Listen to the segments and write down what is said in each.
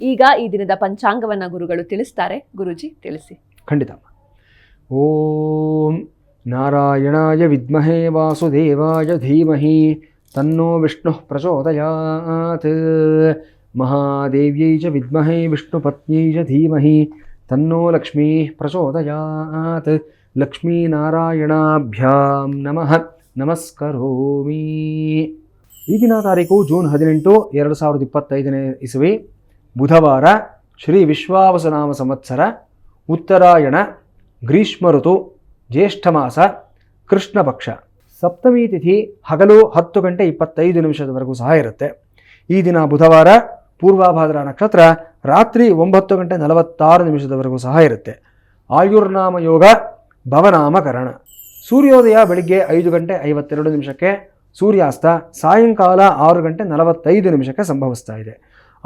ಈಗ ಈ ದಿನದ ಪಂಚಾಂಗವನ್ನ ಗುರುಗಳು ತಿಳಿಸ್ತಾರೆ. ಗುರುಜಿ ತಿಳಿಸಿ. ಖಂಡಿತ. ಓಂ ನಾರಾಯಣಾಯ ವಿದ್ಮಹೇ ವಾಸುದೇವಾಯ ಧೀಮಹಿ ತನ್ನೋ ವಿಷ್ಣು ಪ್ರಚೋದಯಾತ್. ಮಹಾದೇವ್ಯೈ ಚ ವಿದ್ಮಹೇ ವಿಷ್ಣುಪತ್ನ್ಯೈ ಚ ಧೀಮಹಿ ತನ್ನೋ ಲಕ್ಷ್ಮೀ ಪ್ರಚೋದಯಾತ್. ಲಕ್ಷ್ಮೀನಾರಾಯಣಾಭ್ಯಾಂ ನಮಃ ನಮಸ್ಕರೋಮಿ. ಈಗಿನ ತಾರೀಕು ಜೂನ್ 18, 2025 ಇಸವಿ, ಬುಧವಾರ, ಶ್ರೀ ವಿಶ್ವಾವಸುನಾಮ ಸಂವತ್ಸರ, ಉತ್ತರಾಯಣ, ಗ್ರೀಷ್ಮ ಋತು, ಜ್ಯೇಷ್ಠ ಮಾಸ, ಕೃಷ್ಣ ಪಕ್ಷ. ಸಪ್ತಮಿ ತಿಥಿ ಹಗಲು 10 ಗಂಟೆ 25 ನಿಮಿಷದವರೆಗೂ ಸಹ ಇರುತ್ತೆ. ಈ ದಿನ ಬುಧವಾರ, ಪೂರ್ವಾಭಾದ್ರ ನಕ್ಷತ್ರ ರಾತ್ರಿ 9 ಗಂಟೆ 46 ನಿಮಿಷದವರೆಗೂ ಸಹ ಇರುತ್ತೆ. ಆಯುರ್ನಾಮ ಯೋಗ, ಭವನಾಮಕರಣ. ಸೂರ್ಯೋದಯ ಬೆಳಿಗ್ಗೆ 5 ಗಂಟೆ 52 ನಿಮಿಷಕ್ಕೆ, ಸೂರ್ಯಾಸ್ತ ಸಾಯಂಕಾಲ 6 ಗಂಟೆ 45 ನಿಮಿಷಕ್ಕೆ ಸಂಭವಿಸ್ತಾ ಇದೆ.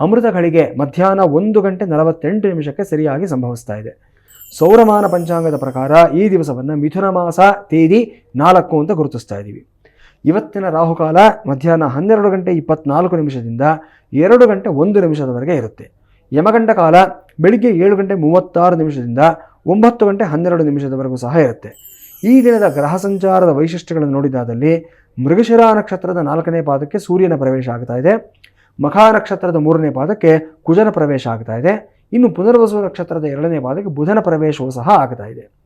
ಅಮೃತ ಘಳಿಗೆ ಮಧ್ಯಾಹ್ನ 1 ಗಂಟೆ 48 ನಿಮಿಷಕ್ಕೆ ಸರಿಯಾಗಿ ಸಂಭವಿಸ್ತಾ ಇದೆ. ಸೌರಮಾನ ಪಂಚಾಂಗದ ಪ್ರಕಾರ ಈ ದಿವಸವನ್ನು ಮಿಥುನ ಮಾಸ ತೇದಿ 4 ಅಂತ ಗುರುತಿಸ್ತಾ ಇದ್ದೀವಿ. ಇವತ್ತಿನ ರಾಹುಕಾಲ ಮಧ್ಯಾಹ್ನ 12 ಗಂಟೆ 24 ನಿಮಿಷದಿಂದ 2 ಗಂಟೆ 1 ನಿಮಿಷದವರೆಗೆ ಇರುತ್ತೆ. ಯಮಗಂಡ ಕಾಲ ಬೆಳಿಗ್ಗೆ 7 ಗಂಟೆ 36 ನಿಮಿಷದಿಂದ 9 ಗಂಟೆ 12 ನಿಮಿಷದವರೆಗೂ ಸಹ ಇರುತ್ತೆ. ಈ ದಿನದ ಗ್ರಹ ಸಂಚಾರದ ವೈಶಿಷ್ಟ್ಯಗಳನ್ನು ನೋಡಿದಾದಲ್ಲಿ ಮೃಗಶಿರ ನಕ್ಷತ್ರದ 4ನೇ ಪಾದಕ್ಕೆ ಸೂರ್ಯನ ಪ್ರವೇಶ ಆಗ್ತಾ ಇದೆ. ಮಖಾ ನಕ್ಷತ್ರದ 3ನೇ ಪಾದಕ್ಕೆ ಕುಜನ ಪ್ರವೇಶ ಆಗ್ತಾ ಇದೆ. ಇನ್ನು ಪುನರ್ವಸು ನಕ್ಷತ್ರದ 2ನೇ ಪಾದಕ್ಕೆ ಬುಧನ ಪ್ರವೇಶವೂ ಸಹ ಆಗ್ತಾ ಇದೆ.